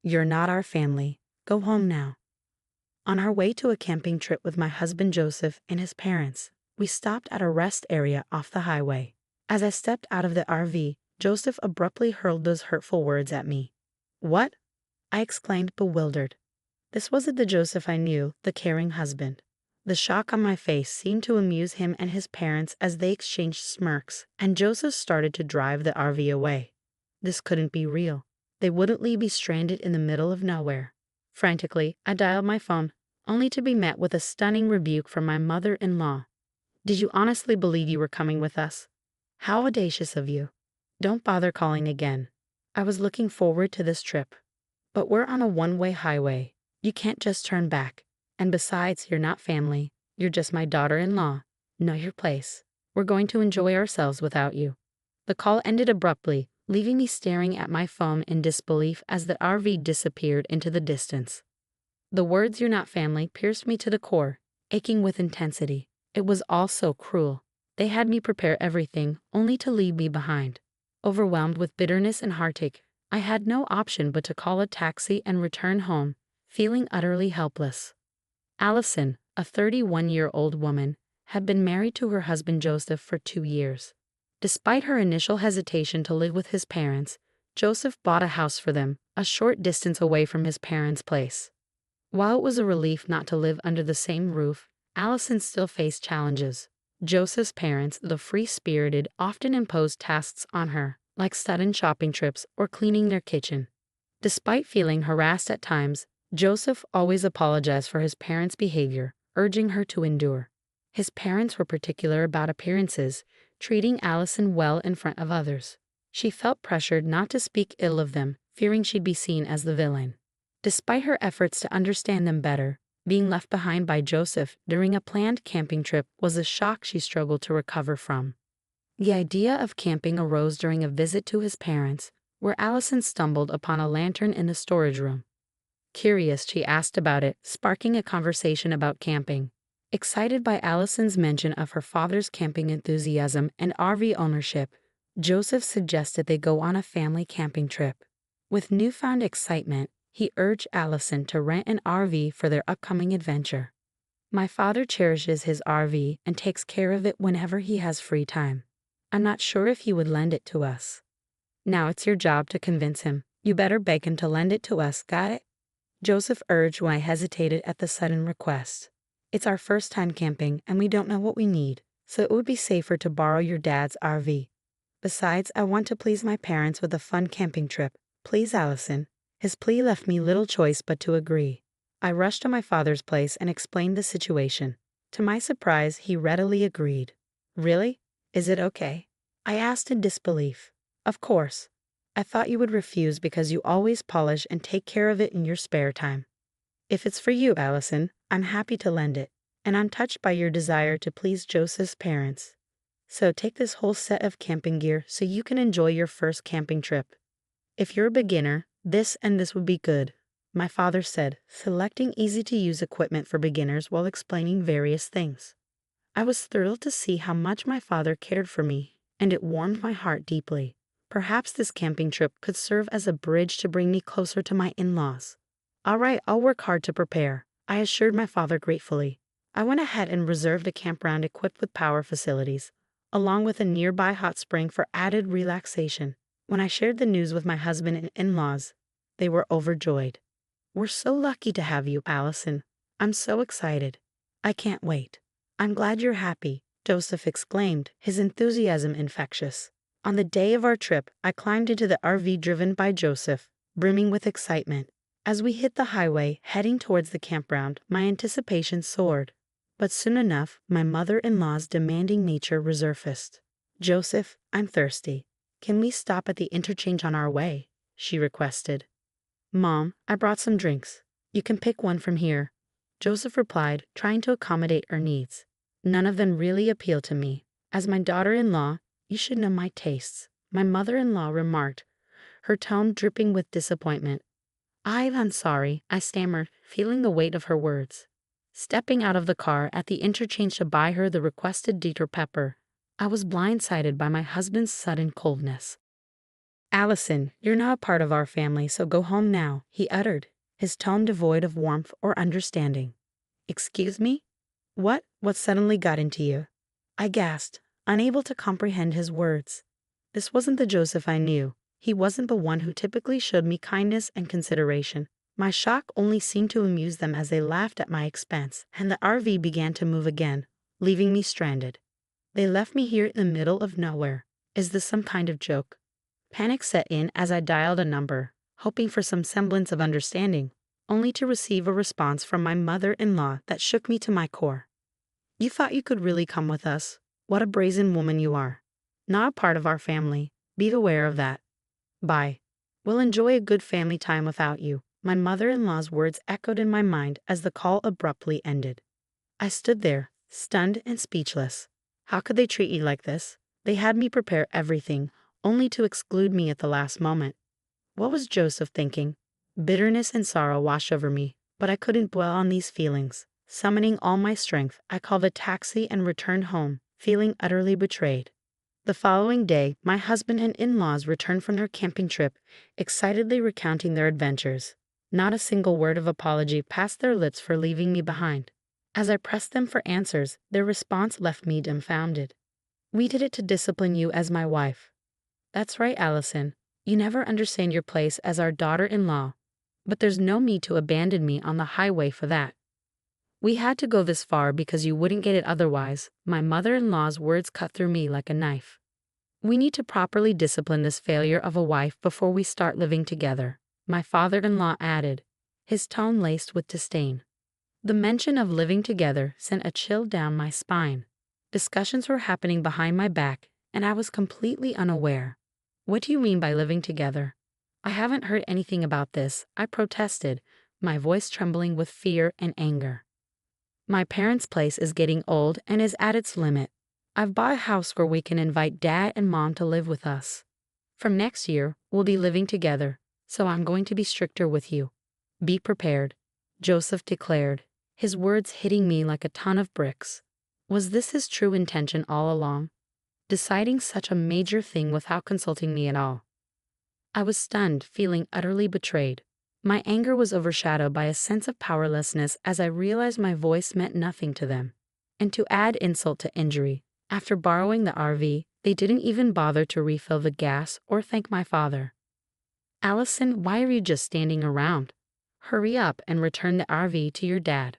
You're not our family. Go home now. On our way to a camping trip with my husband Joseph and his parents, we stopped at a rest area off the highway. As I stepped out of the RV, Joseph abruptly hurled those hurtful words at me. What? I exclaimed, bewildered. This wasn't the Joseph I knew, the caring husband. The shock on my face seemed to amuse him and his parents as they exchanged smirks, and Joseph started to drive the RV away. This couldn't be real. They wouldn't leave me stranded in the middle of nowhere. Frantically, I dialed my phone, only to be met with a stunning rebuke from my mother-in-law. Did you honestly believe you were coming with us? How audacious of you. Don't bother calling again. I was looking forward to this trip. But we're on a one-way highway. You can't just turn back. And besides, you're not family. You're just my daughter-in-law. Know your place. We're going to enjoy ourselves without you. The call ended abruptly, leaving me staring at my phone in disbelief as the RV disappeared into the distance. The words "you're not family" pierced me to the core, aching with intensity. It was all so cruel. They had me prepare everything, only to leave me behind. Overwhelmed with bitterness and heartache, I had no option but to call a taxi and return home, feeling utterly helpless. Allison, a 31-year-old woman, had been married to her husband Joseph for 2 years. Despite her initial hesitation to live with his parents, Joseph bought a house for them, a short distance away from his parents' place. While it was a relief not to live under the same roof, Allison still faced challenges. Joseph's parents, the free-spirited, often imposed tasks on her, like sudden shopping trips or cleaning their kitchen. Despite feeling harassed at times, Joseph always apologized for his parents' behavior, urging her to endure. His parents were particular about appearances, treating Allison well in front of others. She felt pressured not to speak ill of them, fearing she'd be seen as the villain. Despite her efforts to understand them better, being left behind by Joseph during a planned camping trip was a shock she struggled to recover from. The idea of camping arose during a visit to his parents, where Allison stumbled upon a lantern in the storage room. Curious, she asked about it, sparking a conversation about camping. Excited by Allison's mention of her father's camping enthusiasm and RV ownership, Joseph suggested they go on a family camping trip. With newfound excitement, he urged Allison to rent an RV for their upcoming adventure. My father cherishes his RV and takes care of it whenever he has free time. I'm not sure if he would lend it to us. Now it's your job to convince him. You better beg him to lend it to us, got it? Joseph urged when I hesitated at the sudden request. It's our first time camping and we don't know what we need, so it would be safer to borrow your dad's RV. Besides, I want to please my parents with a fun camping trip. Please, Allison. His plea left me little choice but to agree. I rushed to my father's place and explained the situation. To my surprise, he readily agreed. Really? Is it okay? I asked in disbelief. Of course. I thought you would refuse because you always polish and take care of it in your spare time. If it's for you, Allison, I'm happy to lend it, and I'm touched by your desire to please Joseph's parents. So take this whole set of camping gear so you can enjoy your first camping trip. If you're a beginner, this would be good, my father said, selecting easy-to-use equipment for beginners while explaining various things. I was thrilled to see how much my father cared for me, and it warmed my heart deeply. Perhaps this camping trip could serve as a bridge to bring me closer to my in-laws. All right, I'll work hard to prepare, I assured my father gratefully. I went ahead and reserved a campground equipped with power facilities, along with a nearby hot spring for added relaxation. When I shared the news with my husband and in-laws, they were overjoyed. We're so lucky to have you, Allison. I'm so excited. I can't wait. I'm glad you're happy, Joseph exclaimed, his enthusiasm infectious. On the day of our trip, I climbed into the RV driven by Joseph, brimming with excitement. As we hit the highway, heading towards the campground, my anticipation soared. But soon enough, my mother-in-law's demanding nature resurfaced. Joseph, I'm thirsty. Can we stop at the interchange on our way? She requested. Mom, I brought some drinks. You can pick one from here, Joseph replied, trying to accommodate her needs. None of them really appeal to me. As my daughter-in-law, you should know my tastes, my mother-in-law remarked, her tone dripping with disappointment. I'm sorry, I stammered, feeling the weight of her words. Stepping out of the car at the interchange to buy her the requested Dieter pepper, I was blindsided by my husband's sudden coldness. Allison, you're not a part of our family, so go home now, he uttered, his tone devoid of warmth or understanding. Excuse me? What suddenly got into you? I gasped, unable to comprehend his words. This wasn't the Joseph I knew. He wasn't the one who typically showed me kindness and consideration. My shock only seemed to amuse them as they laughed at my expense, and the RV began to move again, leaving me stranded. They left me here in the middle of nowhere. Is this some kind of joke? Panic set in as I dialed a number, hoping for some semblance of understanding, only to receive a response from my mother-in-law that shook me to my core. You thought you could really come with us? What a brazen woman you are. Not a part of our family. Be aware of that. Bye. We'll enjoy a good family time without you. My mother-in-law's words echoed in my mind as the call abruptly ended. I stood there, stunned and speechless. How could they treat you like this? They had me prepare everything, only to exclude me at the last moment. What was Joseph thinking? Bitterness and sorrow washed over me, but I couldn't dwell on these feelings. Summoning all my strength, I called a taxi and returned home, feeling utterly betrayed. The following day, my husband and in-laws returned from their camping trip, excitedly recounting their adventures. Not a single word of apology passed their lips for leaving me behind. As I pressed them for answers, their response left me dumbfounded. We did it to discipline you as my wife. That's right, Allison. You never understand your place as our daughter-in-law. But there's no need to abandon me on the highway for that. We had to go this far because you wouldn't get it otherwise. My mother-in-law's words cut through me like a knife. We need to properly discipline this failure of a wife before we start living together, my father-in-law added, his tone laced with disdain. The mention of living together sent a chill down my spine. Discussions were happening behind my back, and I was completely unaware. What do you mean by living together? I haven't heard anything about this, I protested, my voice trembling with fear and anger. My parents' place is getting old and is at its limit. I've bought a house where we can invite Dad and Mom to live with us. From next year, we'll be living together, so I'm going to be stricter with you. Be prepared, Joseph declared, his words hitting me like a ton of bricks. Was this his true intention all along? Deciding such a major thing without consulting me at all. I was stunned, feeling utterly betrayed. My anger was overshadowed by a sense of powerlessness as I realized my voice meant nothing to them. And to add insult to injury, after borrowing the RV, they didn't even bother to refill the gas or thank my father. Allison, why are you just standing around? Hurry up and return the RV to your dad.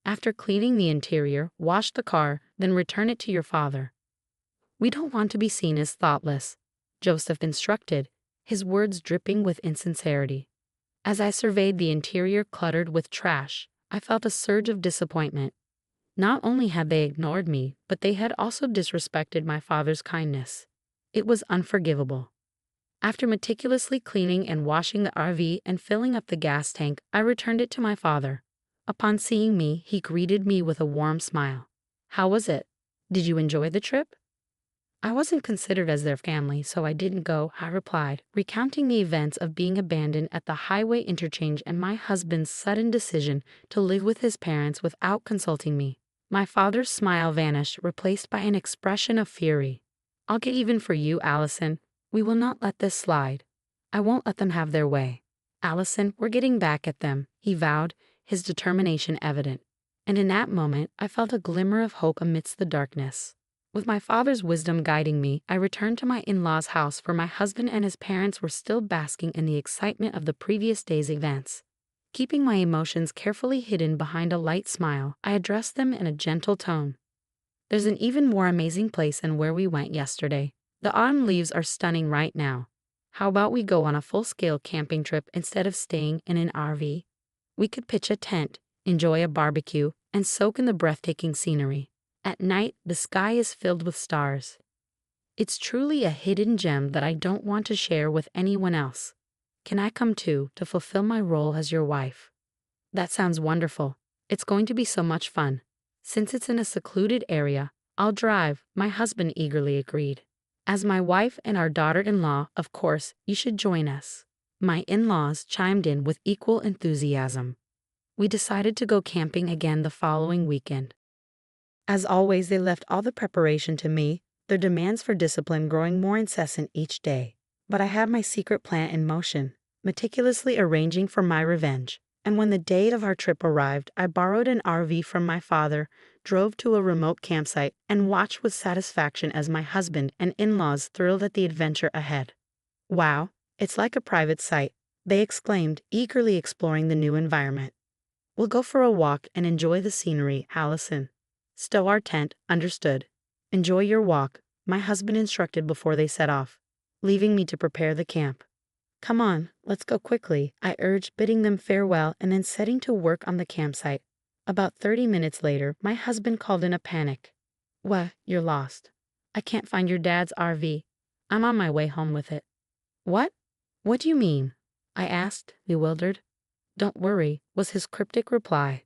After cleaning the interior, wash the car, then return it to your father. We don't want to be seen as thoughtless, Joseph instructed, his words dripping with insincerity. As I surveyed the interior cluttered with trash, I felt a surge of disappointment. Not only had they ignored me, but they had also disrespected my father's kindness. It was unforgivable. After meticulously cleaning and washing the RV and filling up the gas tank, I returned it to my father. Upon seeing me, he greeted me with a warm smile. How was it? Did you enjoy the trip? I wasn't considered as their family, so I didn't go, I replied, recounting the events of being abandoned at the highway interchange and my husband's sudden decision to live with his parents without consulting me. My father's smile vanished, replaced by an expression of fury. I'll get even for you, Allison. We will not let this slide. I won't let them have their way. Allison, we're getting back at them, he vowed, his determination evident. And in that moment, I felt a glimmer of hope amidst the darkness. With my father's wisdom guiding me, I returned to my in-laws' house where my husband and his parents were still basking in the excitement of the previous day's events. Keeping my emotions carefully hidden behind a light smile, I addressed them in a gentle tone. There's an even more amazing place than where we went yesterday. The autumn leaves are stunning right now. How about we go on a full-scale camping trip instead of staying in an RV? We could pitch a tent, enjoy a barbecue, and soak in the breathtaking scenery. At night, the sky is filled with stars. It's truly a hidden gem that I don't want to share with anyone else. Can I come too to fulfill my role as your wife? That sounds wonderful. It's going to be so much fun. Since it's in a secluded area, I'll drive, my husband eagerly agreed. As my wife and our daughter-in-law, of course, you should join us. My in-laws chimed in with equal enthusiasm. We decided to go camping again the following weekend. As always, they left all the preparation to me, their demands for discipline growing more incessant each day. But I had my secret plan in motion, meticulously arranging for my revenge. And when the day of our trip arrived, I borrowed an RV from my father, drove to a remote campsite, and watched with satisfaction as my husband and in-laws thrilled at the adventure ahead. "Wow, it's like a private site," they exclaimed, eagerly exploring the new environment. "We'll go for a walk and enjoy the scenery, Allison." "Stow our tent, understood." "Enjoy your walk," my husband instructed before they set off, leaving me to prepare the camp. "Come on, let's go quickly," I urged, bidding them farewell and then setting to work on the campsite. About 30 minutes later, my husband called in a panic. "What, you're lost. I can't find your dad's RV. I'm on my way home with it." "What? What do you mean?" I asked, bewildered. "Don't worry," was his cryptic reply.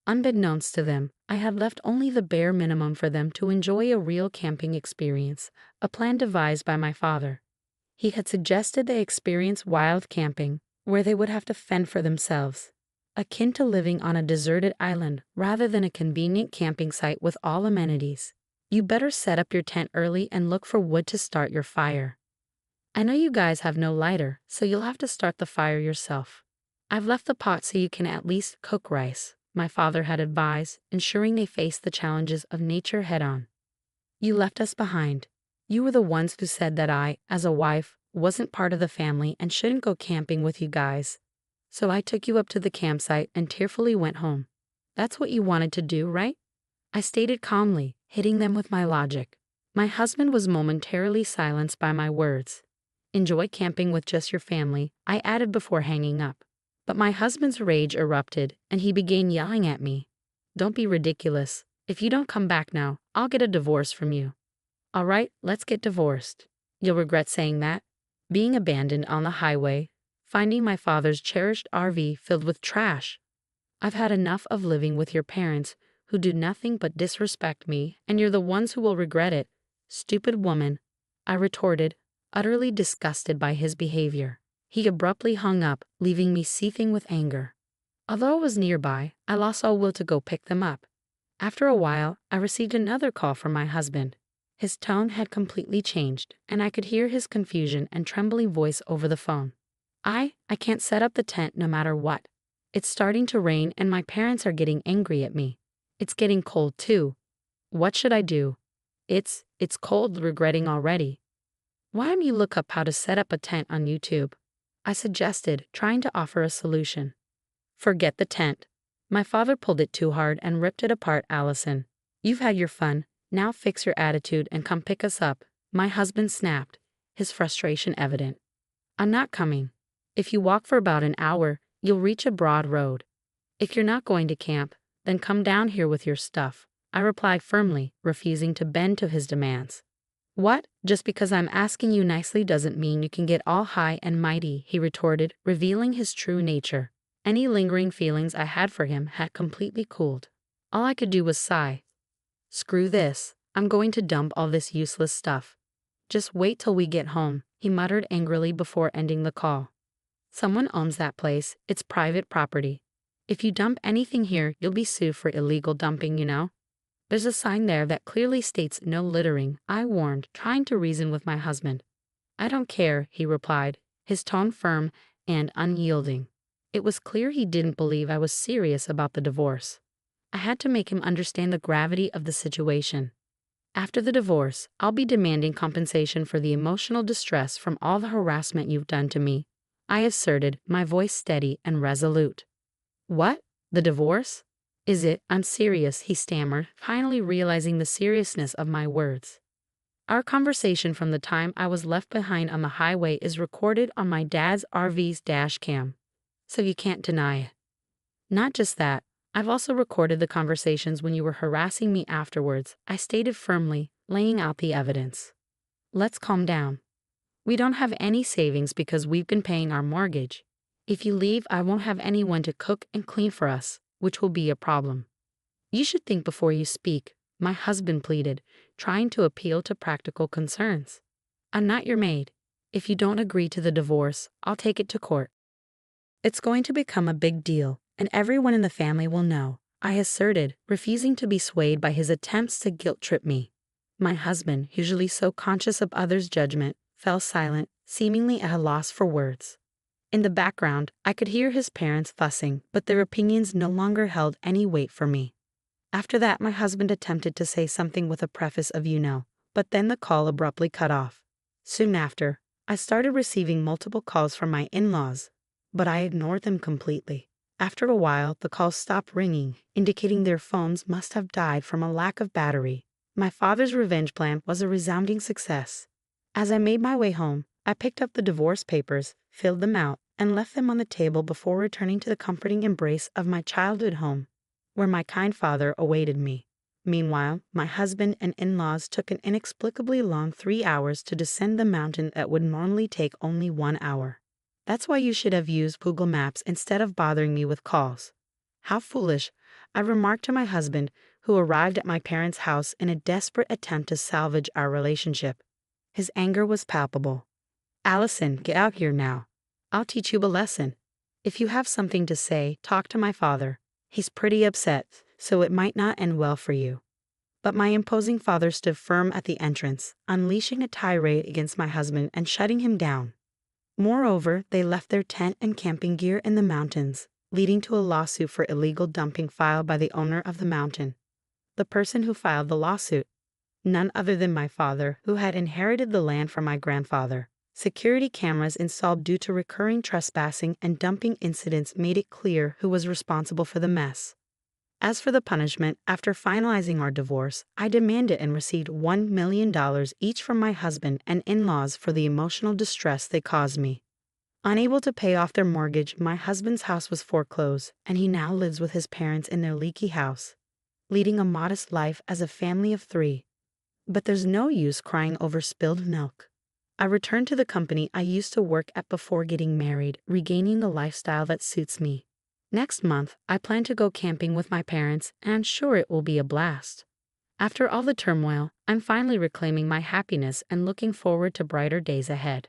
Unbeknownst to them, I had left only the bare minimum for them to enjoy a real camping experience, a plan devised by my father. He had suggested they experience wild camping, where they would have to fend for themselves, akin to living on a deserted island rather than a convenient camping site with all amenities. "You better set up your tent early and look for wood to start your fire. I know you guys have no lighter, so you'll have to start the fire yourself. I've left the pot so you can at least cook rice," my father had advised, ensuring they faced the challenges of nature head-on. "You left us behind. You were the ones who said that I, as a wife, wasn't part of the family and shouldn't go camping with you guys. So I took you up to the campsite and tearfully went home. That's what you wanted to do, right?" I stated calmly, hitting them with my logic. My husband was momentarily silenced by my words. "Enjoy camping with just your family," I added before hanging up. But my husband's rage erupted, and he began yelling at me. "Don't be ridiculous. If you don't come back now, I'll get a divorce from you." "All right, let's get divorced. You'll regret saying that." Being abandoned on the highway, finding my father's cherished RV filled with trash. "I've had enough of living with your parents, who do nothing but disrespect me, and you're the ones who will regret it. Stupid woman," I retorted, utterly disgusted by his behavior. He abruptly hung up, leaving me seething with anger. Although I was nearby, I lost all will to go pick them up. After a while, I received another call from my husband. His tone had completely changed, and I could hear his confusion and trembling voice over the phone. I can't set up the tent no matter what. It's starting to rain and my parents are getting angry at me. It's getting cold too. What should I do?" It's cold," regretting already. "Why don't you look up how to set up a tent on YouTube?" I suggested, trying to offer a solution. "Forget the tent. My father pulled it too hard and ripped it apart, Allison. You've had your fun, now fix your attitude and come pick us up," my husband snapped, his frustration evident. "I'm not coming. If you walk for about an hour, you'll reach a broad road. If you're not going to camp, then come down here with your stuff," I replied firmly, refusing to bend to his demands. "What? Just because I'm asking you nicely doesn't mean you can get all high and mighty," he retorted, revealing his true nature. Any lingering feelings I had for him had completely cooled. All I could do was sigh. "Screw this. I'm going to dump all this useless stuff. Just wait till we get home," he muttered angrily before ending the call. "Someone owns that place. It's private property. If you dump anything here, you'll be sued for illegal dumping, you know. There's a sign there that clearly states no littering," I warned, trying to reason with my husband. "I don't care," he replied, his tone firm and unyielding. It was clear he didn't believe I was serious about the divorce. I had to make him understand the gravity of the situation. "After the divorce, I'll be demanding compensation for the emotional distress from all the harassment you've done to me," I asserted, my voice steady and resolute. "What? The divorce? Is it? I'm serious," he stammered, finally realizing the seriousness of my words. Our conversation from the time I was left behind on the highway is recorded on my dad's RV's dash cam, so you can't deny it. Not just that, I've also recorded the conversations when you were harassing me afterwards, I stated firmly, laying out the evidence. "Let's calm down. We don't have any savings because we've been paying our mortgage. If you leave, I won't have anyone to cook and clean for us, which will be a problem." "You should think before you speak," my husband pleaded, trying to appeal to practical concerns. "I'm not your maid. If you don't agree to the divorce, I'll take it to court. It's going to become a big deal, and everyone in the family will know," I asserted, refusing to be swayed by his attempts to guilt-trip me. My husband, usually so conscious of others' judgment, fell silent, seemingly at a loss for words. In the background, I could hear his parents fussing, but their opinions no longer held any weight for me. After that, my husband attempted to say something with a preface of but then the call abruptly cut off. Soon after, I started receiving multiple calls from my in-laws, but I ignored them completely. After a while, the calls stopped ringing, indicating their phones must have died from a lack of battery. My father's revenge plan was a resounding success. As I made my way home, I picked up the divorce papers, filled them out, and left them on the table before returning to the comforting embrace of my childhood home, where my kind father awaited me. Meanwhile, my husband and in-laws took an inexplicably long 3 hours to descend the mountain that would normally take only 1 hour. That's why you should have used Google Maps instead of bothering me with calls. How foolish, I remarked to my husband, who arrived at my parents' house in a desperate attempt to salvage our relationship. His anger was palpable. "Allison, get out here now. I'll teach you a lesson. If you have something to say, talk to my father. He's pretty upset, so it might not end well for you." But my imposing father stood firm at the entrance, unleashing a tirade against my husband and shutting him down. Moreover, they left their tent and camping gear in the mountains, leading to a lawsuit for illegal dumping filed by the owner of the mountain. The person who filed the lawsuit, none other than my father, who had inherited the land from my grandfather. Security cameras installed due to recurring trespassing and dumping incidents made it clear who was responsible for the mess. As for the punishment, after finalizing our divorce, I demanded and received $1 million each from my husband and in-laws for the emotional distress they caused me. Unable to pay off their mortgage, my husband's house was foreclosed, and he now lives with his parents in their leaky house, leading a modest life as a family of 3. But there's no use crying over spilled milk. I returned to the company I used to work at before getting married, regaining the lifestyle that suits me. Next month, I plan to go camping with my parents, and I'm sure it will be a blast. After all the turmoil, I'm finally reclaiming my happiness and looking forward to brighter days ahead.